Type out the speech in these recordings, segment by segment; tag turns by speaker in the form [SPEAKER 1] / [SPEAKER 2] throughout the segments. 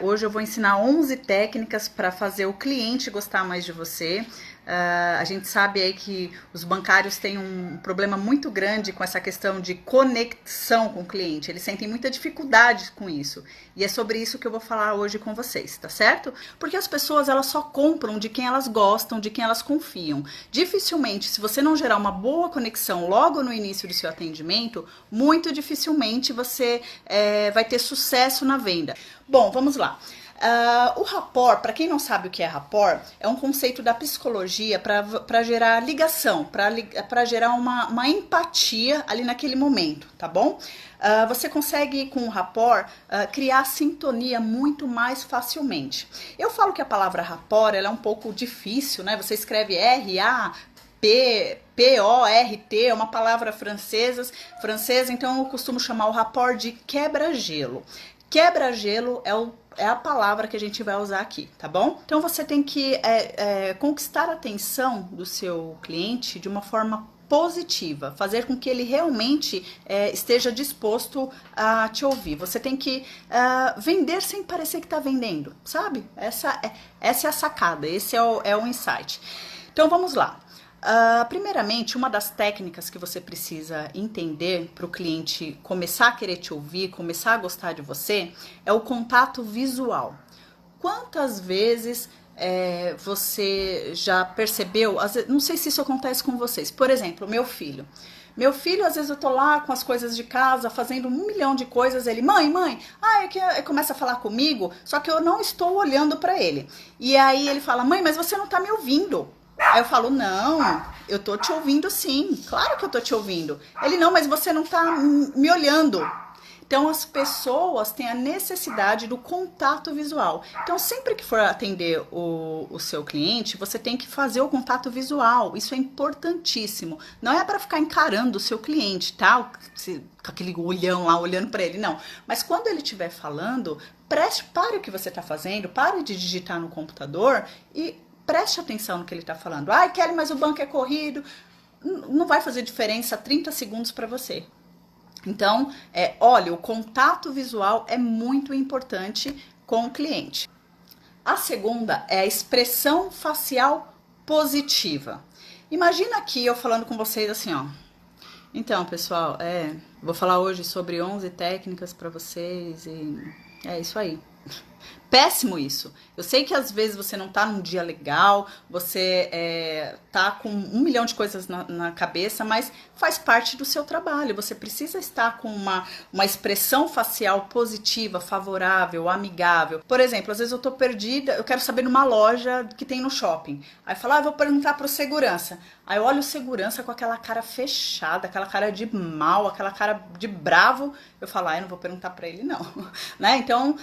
[SPEAKER 1] Hoje eu vou ensinar 11 técnicas para fazer o cliente gostar mais de você. A gente sabe aí que os bancários têm um problema muito grande com essa questão de conexão com o cliente. Eles sentem muita dificuldade com isso. E é sobre isso que eu vou falar hoje com vocês, tá certo? Porque as pessoas, elas só compram de quem elas gostam, de quem elas confiam. Dificilmente, se você não gerar uma boa conexão logo no início do seu atendimento, muito dificilmente você vai ter sucesso na venda. Bom, vamos lá. O rapport, para quem não sabe o que é rapport, é um conceito da psicologia para gerar ligação, para gerar uma empatia ali naquele momento, tá bom? Você consegue, com o rapport, criar sintonia muito mais facilmente. Eu falo que a palavra rapport ela é um pouco difícil, né? Você escreve P-O-R-T, é uma palavra francesa, então eu costumo chamar o rapport de quebra-gelo. Quebra-gelo é a palavra que a gente vai usar aqui, tá bom? Então você tem que conquistar a atenção do seu cliente de uma forma positiva, fazer com que ele realmente esteja disposto a te ouvir. Você tem que vender sem parecer que está vendendo, sabe? Essa é a sacada, esse é o insight. Então vamos lá. Primeiramente, uma das técnicas que você precisa entender para o cliente começar a querer te ouvir, começar a gostar de você, é o contato visual. Quantas vezes você já percebeu, não sei se isso acontece com vocês, por exemplo, meu filho. Meu filho, às vezes eu tô lá com as coisas de casa, fazendo 1 milhão de coisas, ele, mãe, começa a falar comigo, só que eu não estou olhando para ele. E aí ele fala, mãe, mas você não tá me ouvindo. Aí eu falo, não, eu tô te ouvindo sim, claro que eu tô te ouvindo. Ele, não, mas você não tá me olhando. Então as pessoas têm a necessidade do contato visual. Então sempre que for atender o seu cliente, você tem que fazer o contato visual. Isso é importantíssimo. Não é para ficar encarando o seu cliente, tá? Com aquele olhão lá olhando para ele, não. Mas quando ele estiver falando, pare o que você tá fazendo, pare de digitar no computador e preste atenção no que ele está falando. Ai, Kelly, mas o banco é corrido. Não vai fazer diferença 30 segundos para você. Então, olha, o contato visual é muito importante com o cliente. A segunda é a expressão facial positiva. Imagina aqui eu falando com vocês assim, ó. Então, pessoal, vou falar hoje sobre 11 técnicas para vocês e é isso aí. Péssimo isso. Eu sei que às vezes você não tá num dia legal, você tá com 1 milhão de coisas na cabeça, mas faz parte do seu trabalho. Você precisa estar com uma expressão facial positiva, favorável, amigável. Por exemplo, às vezes eu tô perdida, eu quero saber numa loja que tem no shopping. Aí eu falo, eu vou perguntar pro segurança. Aí eu olho o segurança com aquela cara fechada, aquela cara de mal, aquela cara de bravo. Eu falo, eu não vou perguntar pra ele não. Né? Então,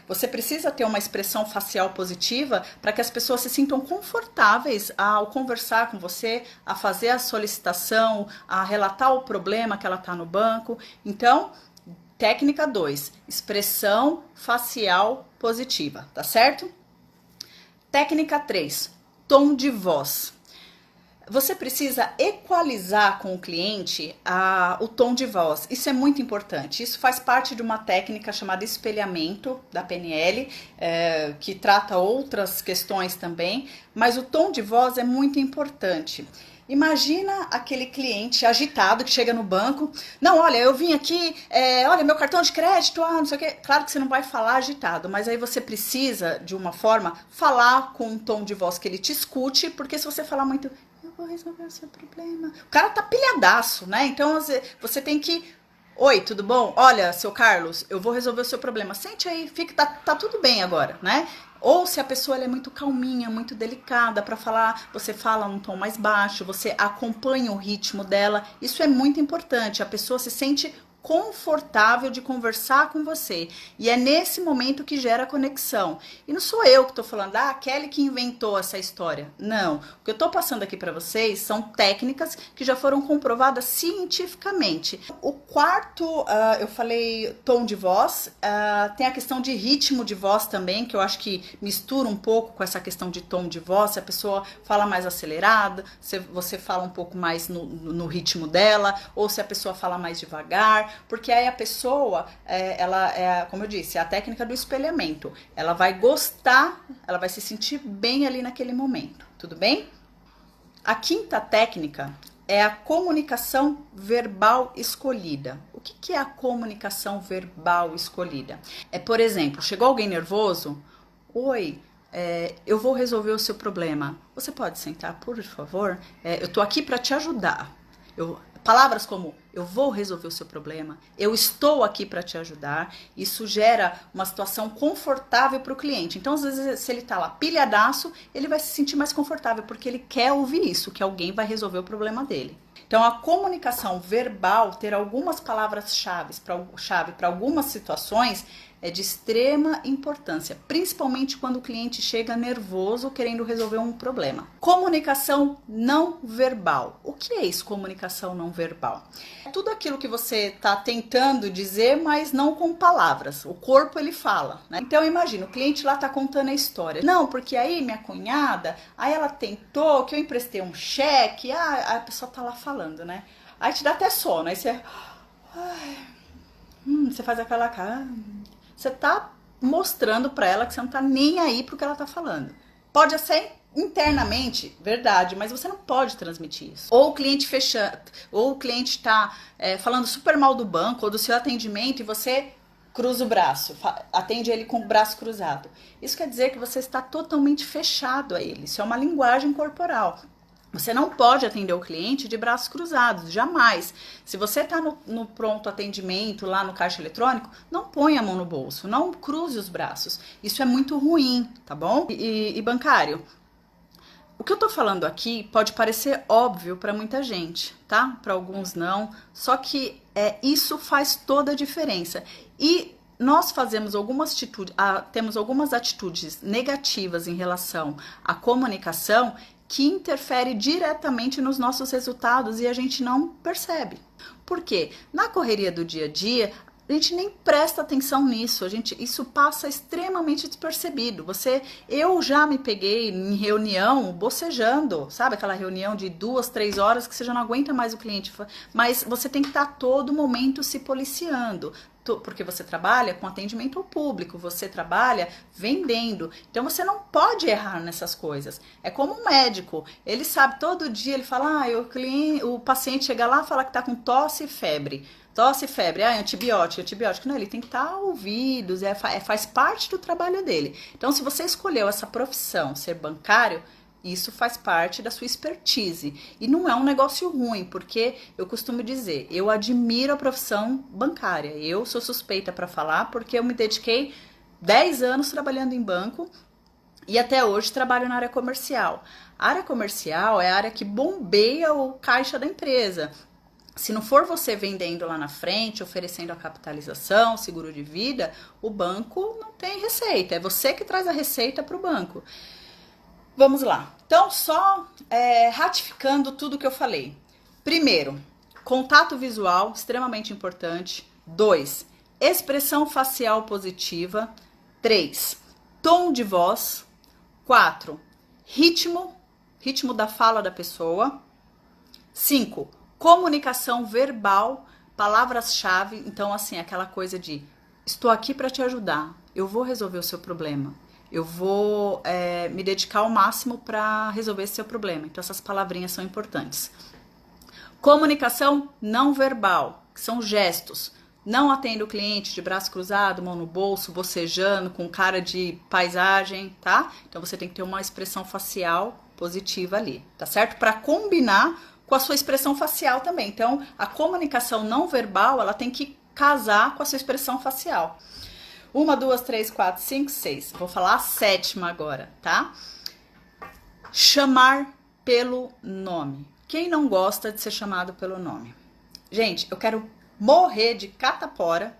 [SPEAKER 1] você precisa ter uma expressão facial positiva para que as pessoas se sintam confortáveis ao conversar com você, a fazer a solicitação, a relatar o problema que ela está no banco. Então, técnica 2, expressão facial positiva, tá certo? Técnica 3, tom de voz. Você precisa equalizar com o cliente o tom de voz. Isso é muito importante. Isso faz parte de uma técnica chamada espelhamento da PNL, que trata outras questões também, mas o tom de voz é muito importante. Imagina aquele cliente agitado que chega no banco. Não, olha, eu vim aqui, olha, meu cartão de crédito, não sei o quê. Claro que você não vai falar agitado, mas aí você precisa, de uma forma, falar com um tom de voz que ele te escute, porque se você falar muito, eu vou resolver o seu problema. O cara tá pilhadaço, né? Então você tem que... Oi, tudo bom? Olha, seu Carlos, eu vou resolver o seu problema. Sente aí, tá tudo bem agora, né? Ou se a pessoa ela é muito calminha, muito delicada para falar, você fala num tom mais baixo, você acompanha o ritmo dela. Isso é muito importante. A pessoa se sente confortável de conversar com você. E é nesse momento que gera conexão. E não sou eu que estou falando, a Kelly que inventou essa história. Não. O que eu estou passando aqui para vocês são técnicas que já foram comprovadas cientificamente. O quarto, eu falei tom de voz, tem a questão de ritmo de voz também, que eu acho que mistura um pouco com essa questão de tom de voz. Se a pessoa fala mais acelerada, se você fala um pouco mais no ritmo dela, ou se a pessoa fala mais devagar. olhar, porque aí a pessoa, ela é, como eu disse, é a técnica do espelhamento. Ela vai gostar, ela vai se sentir bem ali naquele momento, tudo bem? A quinta técnica é a comunicação verbal escolhida. O que é a comunicação verbal escolhida? É, por exemplo, chegou alguém nervoso? Oi, eu vou resolver o seu problema. Você pode sentar, por favor? Eu tô aqui para te ajudar. Palavras como eu vou resolver o seu problema, eu estou aqui para te ajudar, isso gera uma situação confortável para o cliente. Então, às vezes, se ele está lá pilhadaço, ele vai se sentir mais confortável, porque ele quer ouvir isso, que alguém vai resolver o problema dele. Então, a comunicação verbal, ter algumas palavras-chave para algumas situações, é de extrema importância, principalmente quando o cliente chega nervoso querendo resolver um problema. Comunicação não verbal. O que é isso, comunicação não verbal? É tudo aquilo que você está tentando dizer, mas não com palavras. O corpo, ele fala, né? Então, imagina, o cliente lá está contando a história. Não, porque aí minha cunhada, aí ela tentou que eu emprestei um cheque, a pessoa tá lá falando, né? Aí te dá até sono, aí você... você faz aquela cara... Você tá mostrando para ela que você não tá nem aí pro que ela tá falando. Pode ser internamente, verdade, mas você não pode transmitir isso. Ou o cliente ou o cliente tá falando super mal do banco ou do seu atendimento e você cruza o braço, atende ele com o braço cruzado. Isso quer dizer que você está totalmente fechado a ele. Isso é uma linguagem corporal. Você não pode atender o cliente de braços cruzados, jamais. Se você está no pronto atendimento, lá no caixa eletrônico, não ponha a mão no bolso, não cruze os braços. Isso é muito ruim, tá bom? E bancário, o que eu tô falando aqui pode parecer óbvio para muita gente, tá? Para alguns não, só que isso faz toda a diferença. E nós fazemos temos algumas atitudes negativas em relação à comunicação que interfere diretamente nos nossos resultados e a gente não percebe. Por quê? Na correria do dia a dia, a gente nem presta atenção nisso, isso passa extremamente despercebido. Eu já me peguei em reunião bocejando, sabe? Aquela reunião de 2, 3 horas que você já não aguenta mais o cliente, mas você tem que estar a todo momento se policiando. Porque você trabalha com atendimento ao público, você trabalha vendendo, então você não pode errar nessas coisas. É como um médico, ele sabe, todo dia ele fala, o paciente chega lá e fala que tá com tosse e febre, antibiótico, não, ele tem que estar ouvidos, faz parte do trabalho dele. Então, se você escolheu essa profissão, ser bancário, isso faz parte da sua expertise. E não é um negócio ruim, porque eu costumo dizer, eu admiro a profissão bancária. Eu sou suspeita para falar, porque eu me dediquei 10 anos trabalhando em banco e até hoje trabalho na área comercial. A área comercial é a área que bombeia o caixa da empresa. Se não for você vendendo lá na frente, oferecendo a capitalização, seguro de vida, o banco não tem receita. É você que traz a receita para o banco. Vamos lá. Então, só ratificando tudo que eu falei. Primeiro, contato visual, extremamente importante. 2, expressão facial positiva. 3, tom de voz. 4, ritmo da fala da pessoa. 5, comunicação verbal, palavras-chave. Então, assim, aquela coisa de estou aqui para te ajudar, eu vou resolver o seu problema. Eu vou me dedicar ao máximo para resolver esse seu problema. Então, essas palavrinhas são importantes. Comunicação não verbal, que são gestos. Não atende o cliente de braço cruzado, mão no bolso, bocejando, com cara de paisagem, tá? Então, você tem que ter uma expressão facial positiva ali, tá certo? Para combinar com a sua expressão facial também. Então, a comunicação não verbal, ela tem que casar com a sua expressão facial. 1, 2, 3, 4, 5, 6. Vou falar a 7ª agora, tá? Chamar pelo nome. Quem não gosta de ser chamado pelo nome? Gente, eu quero morrer de catapora,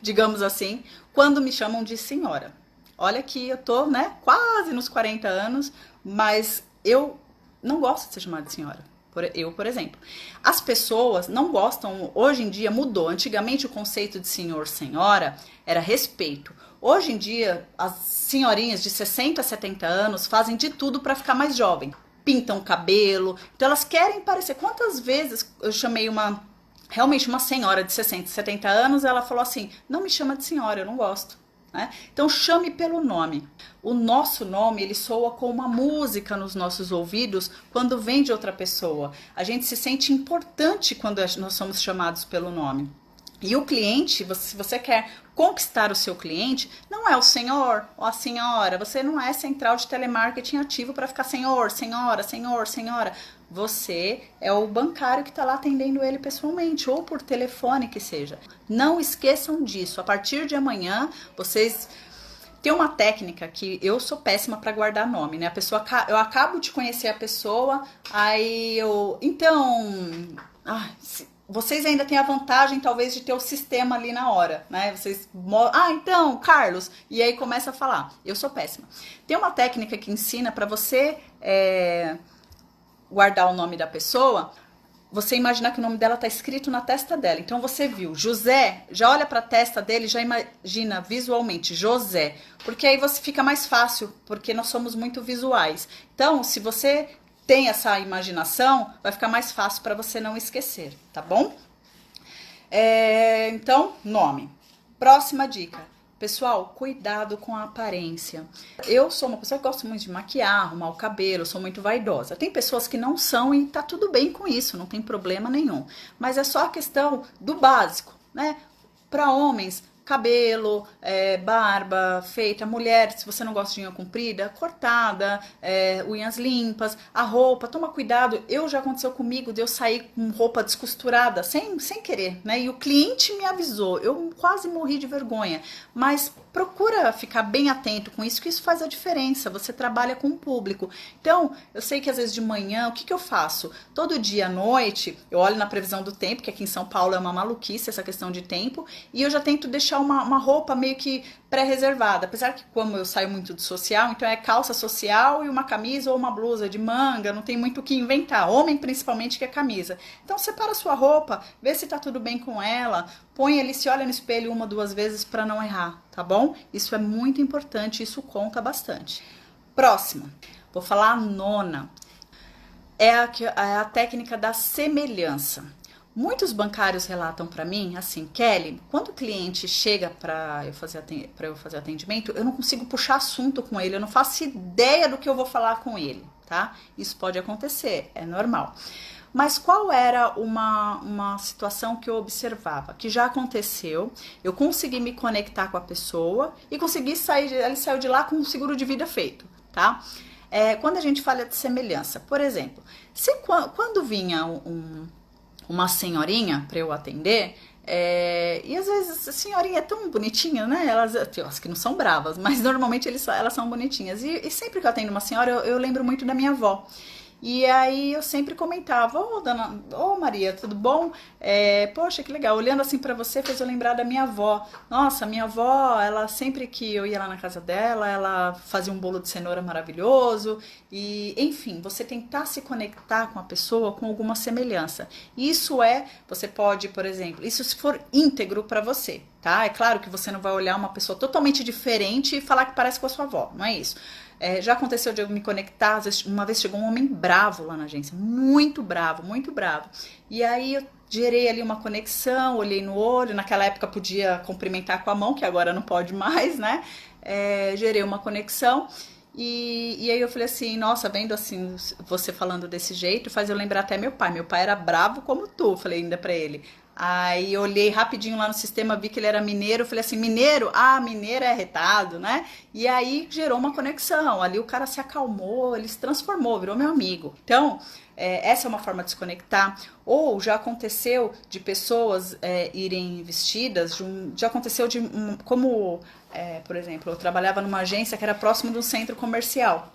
[SPEAKER 1] digamos assim, quando me chamam de senhora. Olha que eu tô, né, quase nos 40 anos, mas eu não gosto de ser chamada de senhora. Eu, por exemplo. As pessoas não gostam, hoje em dia mudou. Antigamente o conceito de senhor, senhora era respeito. Hoje em dia as senhorinhas de 60, 70 anos fazem de tudo para ficar mais jovem. Pintam o cabelo, então elas querem parecer. Quantas vezes eu chamei uma realmente uma senhora de 60, 70 anos, ela falou assim, não me chama de senhora, eu não gosto. Né? Então chame pelo nome. O nosso nome, ele soa como uma música nos nossos ouvidos quando vem de outra pessoa. A gente se sente importante quando nós somos chamados pelo nome. E o cliente, se você quer conquistar o seu cliente, não é o senhor ou a senhora. Você não é central de telemarketing ativo para ficar senhor, senhora, senhor, senhora. Você é o bancário que está lá atendendo ele pessoalmente ou por telefone que seja. Não esqueçam disso. A partir de amanhã, vocês tem uma técnica que eu sou péssima para guardar nome, né? A pessoa, eu acabo de conhecer a pessoa, aí eu, então, vocês ainda têm a vantagem, talvez, de ter o sistema ali na hora, né? Vocês, então, Carlos, e aí começa a falar. Eu sou péssima. Tem uma técnica que ensina para você guardar o nome da pessoa. Você imaginar que o nome dela está escrito na testa dela. Então você viu José, já olha para a testa dele, já imagina visualmente José, porque aí você fica mais fácil, porque nós somos muito visuais. Então, se você tem essa imaginação, vai ficar mais fácil para você não esquecer, tá bom? Então, nome. Próxima dica. Pessoal, cuidado com a aparência. Eu sou uma pessoa que gosto muito de maquiar, arrumar o cabelo, sou muito vaidosa. Tem pessoas que não são e tá tudo bem com isso, não tem problema nenhum. Mas é só a questão do básico, né? Para homens, cabelo, barba feita, mulher, se você não gosta de unha comprida, cortada, unhas limpas, a roupa, toma cuidado. Já aconteceu comigo de eu sair com roupa descosturada, sem querer, né? E o cliente me avisou, eu quase morri de vergonha, mas procura ficar bem atento com isso, que isso faz a diferença, você trabalha com o público. Então, eu sei que às vezes de manhã, o que eu faço? Todo dia à noite, eu olho na previsão do tempo, que aqui em São Paulo é uma maluquice essa questão de tempo, e eu já tento deixar uma roupa meio que pré-reservada, apesar que como eu saio muito do social, então é calça social e uma camisa ou uma blusa de manga, não tem muito o que inventar, homem principalmente que é camisa. Então separa a sua roupa, vê se tá tudo bem com ela, põe ali, se olha no espelho 1 ou 2 vezes para não errar, tá bom? Isso é muito importante, isso conta bastante. Próxima, vou falar a nona, é a técnica da semelhança. Muitos bancários relatam para mim, assim, Kelly, quando o cliente chega para eu fazer atendimento, eu não consigo puxar assunto com ele, eu não faço ideia do que eu vou falar com ele, tá? Isso pode acontecer, é normal. Mas qual era uma situação que eu observava? Que já aconteceu, eu consegui me conectar com a pessoa e consegui sair, ele saiu de lá com um seguro de vida feito, tá? Quando a gente fala de semelhança, por exemplo, quando vinha uma senhorinha para eu atender, e às vezes a senhorinha é tão bonitinha, né? Elas que não são bravas, mas normalmente elas são bonitinhas. E sempre que eu atendo uma senhora, eu lembro muito da minha avó. E aí eu sempre comentava, Maria, tudo bom? Poxa, que legal, olhando assim pra você fez eu lembrar da minha avó. Nossa, minha avó, ela sempre que eu ia lá na casa dela, ela fazia um bolo de cenoura maravilhoso. E, enfim, você tentar se conectar com a pessoa com alguma semelhança. Você pode, por exemplo, isso se for íntegro pra você, tá? É claro que você não vai olhar uma pessoa totalmente diferente e falar que parece com a sua avó, não é isso. Já aconteceu de eu me conectar, às vezes, uma vez chegou um homem bravo lá na agência, muito bravo, muito bravo. E aí eu gerei ali uma conexão, olhei no olho, naquela época podia cumprimentar com a mão, que agora não pode mais, né? Gerei uma conexão e aí eu falei assim, nossa, vendo assim, você falando desse jeito, faz eu lembrar até meu pai. Meu pai era bravo como tu, falei ainda pra ele. Aí eu olhei rapidinho lá no sistema, vi que ele era mineiro, falei assim, mineiro? Ah, mineiro é retado, né? E aí gerou uma conexão, ali o cara se acalmou, ele se transformou, virou meu amigo. Então, essa é uma forma de se conectar. Ou já aconteceu de pessoas irem vestidas, já aconteceu por exemplo, eu trabalhava numa agência que era próximo de um centro comercial.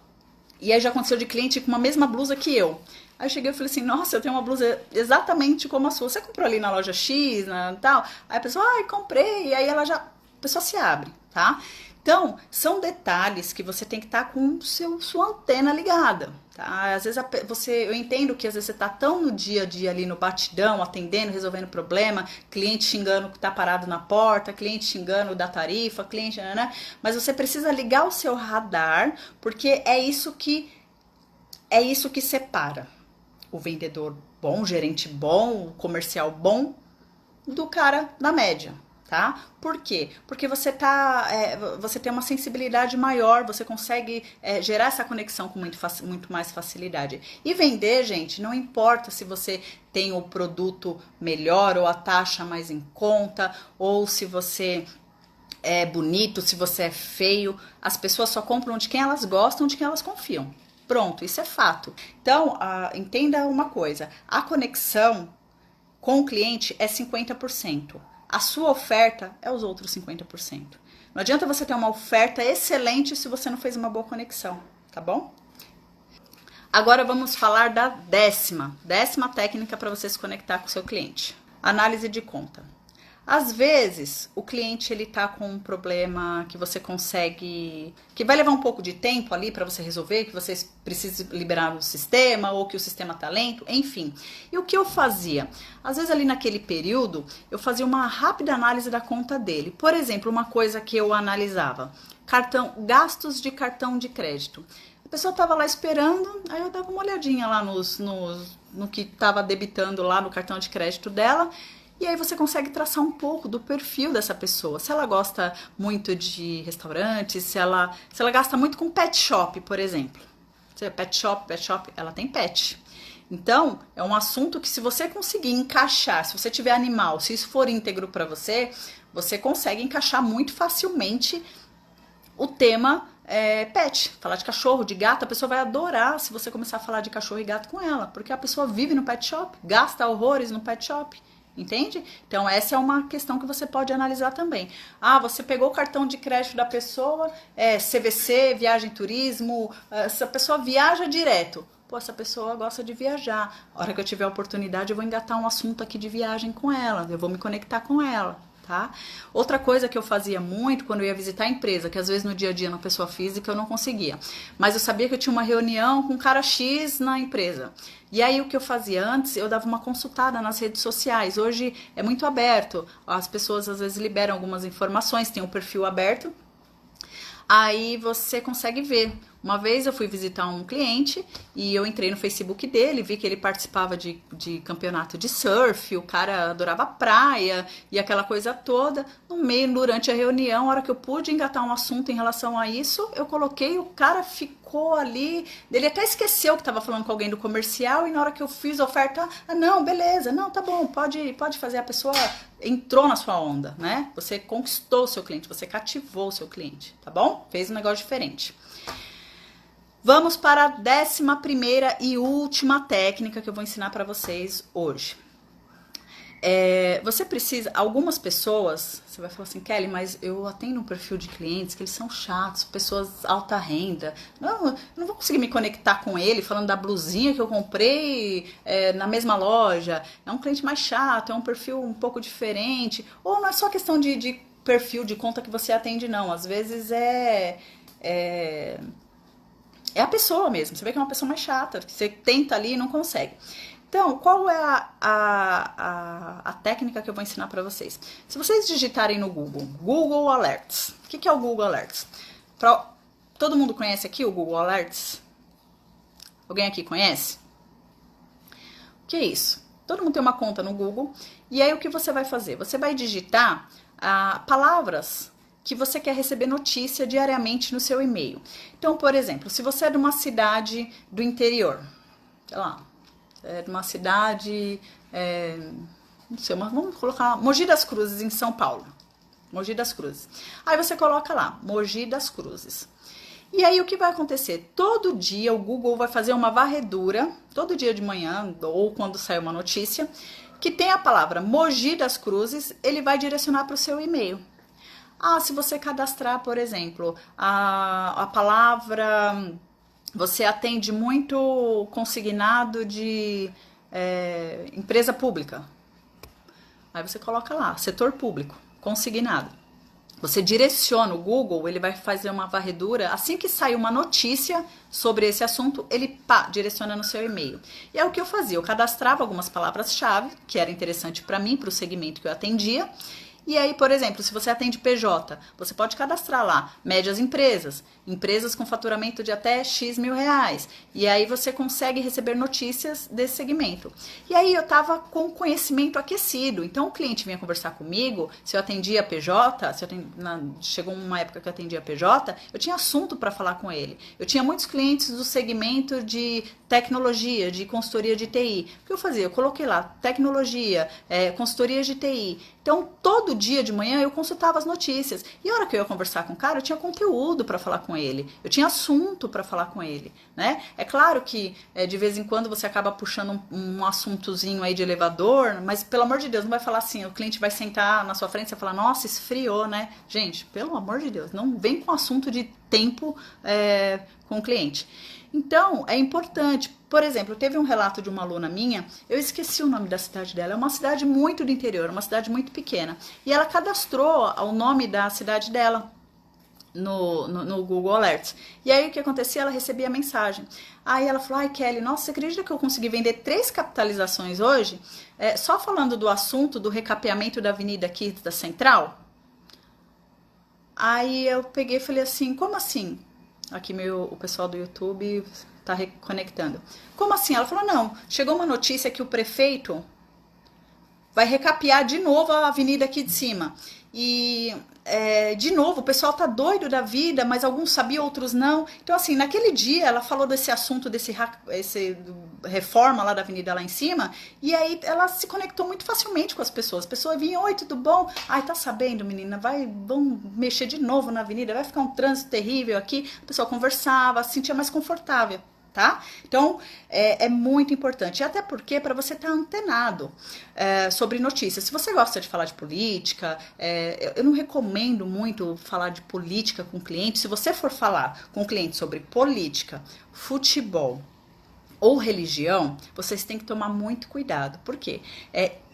[SPEAKER 1] E aí já aconteceu de cliente com a mesma blusa que eu. Aí eu cheguei e falei assim, nossa, eu tenho uma blusa exatamente como a sua. Você comprou ali na loja X, tal? Aí a pessoa, comprei. E aí a pessoa se abre, tá? Então, são detalhes que você tem que estar com sua antena ligada, tá? Às vezes eu entendo que às vezes você tá tão no dia a dia ali no batidão, atendendo, resolvendo problema, cliente xingando que tá parado na porta, cliente xingando da tarifa, cliente, né? Mas você precisa ligar o seu radar, porque é isso que separa o vendedor bom, o gerente bom, o comercial bom do cara da média, tá? Por quê? Porque você você tem uma sensibilidade maior, você consegue gerar essa conexão com muito mais facilidade. E vender, gente, não importa se você tem o produto melhor ou a taxa mais em conta, ou se você é bonito, se você é feio, as pessoas só compram de quem elas gostam, de quem elas confiam. Pronto, isso é fato. Então, entenda uma coisa, a conexão com o cliente é 50%. A sua oferta é os outros 50%. Não adianta você ter uma oferta excelente se você não fez uma boa conexão, tá bom? Agora vamos falar da décima técnica para você se conectar com o seu cliente. Análise de conta. Às vezes, o cliente ele tá com um problema que você consegue, que vai levar um pouco de tempo ali para você resolver, que você precisa liberar o sistema ou que o sistema tá lento, enfim. E o que eu fazia? Às vezes ali naquele período, eu fazia uma rápida análise da conta dele. Por exemplo, uma coisa que eu analisava, gastos de cartão de crédito. A pessoa estava lá esperando, aí eu dava uma olhadinha lá no que estava debitando lá no cartão de crédito dela. E aí você consegue traçar um pouco do perfil dessa pessoa. Se ela gosta muito de restaurantes, se ela gasta muito com pet shop, por exemplo. Pet shop, ela tem pet. Então, é um assunto que se você conseguir encaixar, se você tiver animal, se isso for íntegro para você, você consegue encaixar muito facilmente o tema pet. Falar de cachorro, de gato, a pessoa vai adorar se você começar a falar de cachorro e gato com ela, porque a pessoa vive no pet shop, gasta horrores no pet shop. Entende? Então essa é uma questão que você pode analisar também. Você pegou o cartão de crédito da pessoa, CVC, viagem turismo, essa pessoa viaja direto. Pô, essa pessoa gosta de viajar. A hora que eu tiver a oportunidade eu vou engatar um assunto aqui de viagem com ela, eu vou me conectar com ela. Tá? Outra coisa que eu fazia muito quando eu ia visitar a empresa, que às vezes no dia a dia na pessoa física eu não conseguia, mas eu sabia que eu tinha uma reunião com um cara X na empresa. E aí o que eu fazia antes, eu dava uma consultada nas redes sociais. Hoje é muito aberto, as pessoas às vezes liberam algumas informações, tem um perfil aberto. Aí você consegue ver. Uma vez eu fui visitar um cliente e eu entrei no Facebook dele, vi que ele participava de campeonato de surf, o cara adorava praia e aquela coisa toda. No meio, durante a reunião, a hora que eu pude engatar um assunto em relação a isso, eu coloquei, o cara ficou ali, ele até esqueceu que estava falando com alguém do comercial e na hora que eu fiz a oferta, não, beleza, não, tá bom, pode fazer, a pessoa entrou na sua onda, né? Você conquistou o seu cliente, você cativou o seu cliente, tá bom? Fez um negócio diferente. Vamos para a 11ª e última técnica que eu vou ensinar para vocês hoje. Você precisa, algumas pessoas, você vai falar assim, Kelly, mas eu atendo um perfil de clientes que eles são chatos, pessoas alta renda, eu não vou conseguir me conectar com ele falando da blusinha que eu comprei na mesma loja, é um cliente mais chato, é um perfil um pouco diferente, ou não é só questão de perfil de conta que você atende, não, às vezes é a pessoa mesmo, você vê que é uma pessoa mais chata, que você tenta ali e não consegue. Então, qual é a técnica que eu vou ensinar para vocês? Se vocês digitarem no Google Alerts. O que é o Google Alerts? Todo mundo conhece aqui o Google Alerts? Alguém aqui conhece? O que é isso? Todo mundo tem uma conta no Google. E aí o que você vai fazer? Você vai digitar palavras que você quer receber notícia diariamente no seu e-mail. Então, por exemplo, se você é de uma cidade do interior, sei lá, de uma cidade, não sei, mas vamos colocar Mogi das Cruzes, em São Paulo. Mogi das Cruzes. Aí você coloca lá, Mogi das Cruzes. E aí o que vai acontecer? Todo dia o Google vai fazer uma varredura, todo dia de manhã, ou quando sair uma notícia, que tem a palavra Mogi das Cruzes, ele vai direcionar para o seu e-mail. Se você cadastrar, por exemplo, a palavra, você atende muito consignado de empresa pública. Aí você coloca lá, setor público, consignado. Você direciona o Google, ele vai fazer uma varredura, assim que sai uma notícia sobre esse assunto, ele direciona no seu e-mail. E é o que eu fazia, eu cadastrava algumas palavras-chave, que era interessante para mim, para o segmento que eu atendia, E aí, por exemplo, se você atende PJ, você pode cadastrar lá médias empresas, empresas com faturamento de até X mil reais. E aí você consegue receber notícias desse segmento. E aí eu estava com conhecimento aquecido. Então o cliente vinha conversar comigo, se eu atendia PJ, chegou uma época que eu atendia PJ, eu tinha assunto para falar com ele. Eu tinha muitos clientes do segmento de tecnologia, de consultoria de TI. O que eu fazia? Eu coloquei lá tecnologia, consultoria de TI. Então, todo dia de manhã eu consultava as notícias. E a hora que eu ia conversar com o cara, eu tinha conteúdo para falar com ele. Eu tinha assunto para falar com ele, né? É claro que de vez em quando você acaba puxando um assuntozinho aí de elevador, mas pelo amor de Deus, não vai falar assim, o cliente vai sentar na sua frente e você falar, nossa, esfriou, né? Gente, pelo amor de Deus, não vem com assunto de tempo com o cliente. Então, é importante. Por exemplo, teve um relato de uma aluna minha, eu esqueci o nome da cidade dela, é uma cidade muito do interior, uma cidade muito pequena. E ela cadastrou o nome da cidade dela no Google Alerts. E aí o que acontecia? Ela recebia a mensagem. Aí ela falou, ai Kelly, nossa, você acredita que eu consegui vender 3 capitalizações hoje? Só falando do assunto do recapeamento da avenida aqui da Central? Aí eu peguei e falei assim, como assim? Aqui o pessoal do YouTube tá reconectando. Como assim? Ela falou, não, chegou uma notícia que o prefeito vai recapear de novo a avenida aqui de cima. E, de novo, o pessoal tá doido da vida, mas alguns sabiam, outros não. Então, assim, naquele dia ela falou desse assunto, esse reforma lá da avenida lá em cima, e aí ela se conectou muito facilmente com as pessoas. As pessoas vinham, oi, tudo bom? Ai, tá sabendo, menina, vamos mexer de novo na avenida, vai ficar um trânsito terrível aqui. A pessoa conversava, se sentia mais confortável. Tá? Então, é muito importante. E até porque, para você estar antenado sobre notícias. Se você gosta de falar de política, eu não recomendo muito falar de política com cliente. Se você for falar com cliente sobre política, futebol ou religião, vocês têm que tomar muito cuidado. Por quê?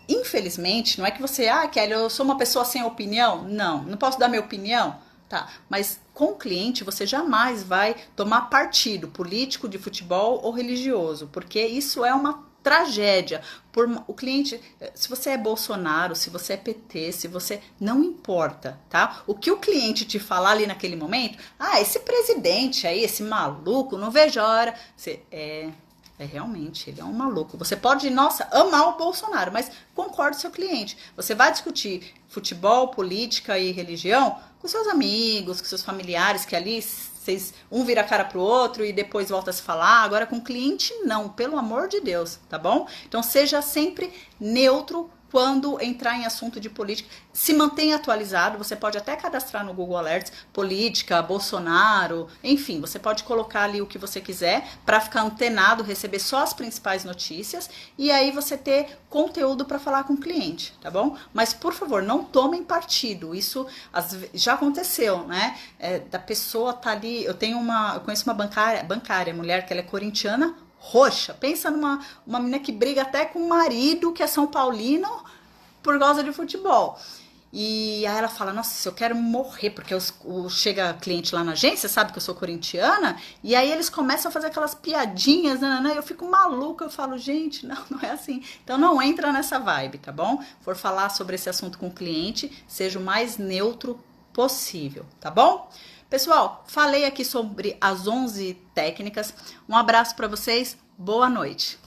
[SPEAKER 1] Infelizmente, não é que você, Kelly, eu sou uma pessoa sem opinião. Não posso dar minha opinião. Tá, mas com o cliente você jamais vai tomar partido político, de futebol ou religioso, porque isso é uma tragédia. O cliente, se você é Bolsonaro, se você é PT, se você... Não importa, tá? O que o cliente te falar ali naquele momento, esse presidente aí, esse maluco, não vejo a hora... Realmente, ele é um maluco. Você pode, amar o Bolsonaro, mas concordo com o seu cliente. Você vai discutir futebol, política e religião com seus amigos, com seus familiares, que ali um vira a cara pro outro e depois volta a se falar. Agora com o cliente, não, pelo amor de Deus, tá bom? Então seja sempre neutro quando entrar em assunto de política. Se mantenha atualizado, você pode até cadastrar no Google Alerts, política, Bolsonaro, enfim, você pode colocar ali o que você quiser para ficar antenado, receber só as principais notícias e aí você ter conteúdo para falar com o cliente, tá bom? Mas, por favor, não tomem partido, isso já aconteceu, né? Da pessoa tá ali, eu conheço uma bancária, mulher que ela é corintiana, roxa, pensa numa menina que briga até com o marido, que é São Paulino, por causa de futebol. E aí ela fala, nossa, se eu quero morrer, porque chega cliente lá na agência, sabe que eu sou corintiana, e aí eles começam a fazer aquelas piadinhas, eu fico maluca, eu falo, gente, não é assim. Então não entra nessa vibe, tá bom? For falar sobre esse assunto com o cliente, seja o mais neutro possível, tá bom? Pessoal, falei aqui sobre as 11 técnicas. Um abraço para vocês. Boa noite.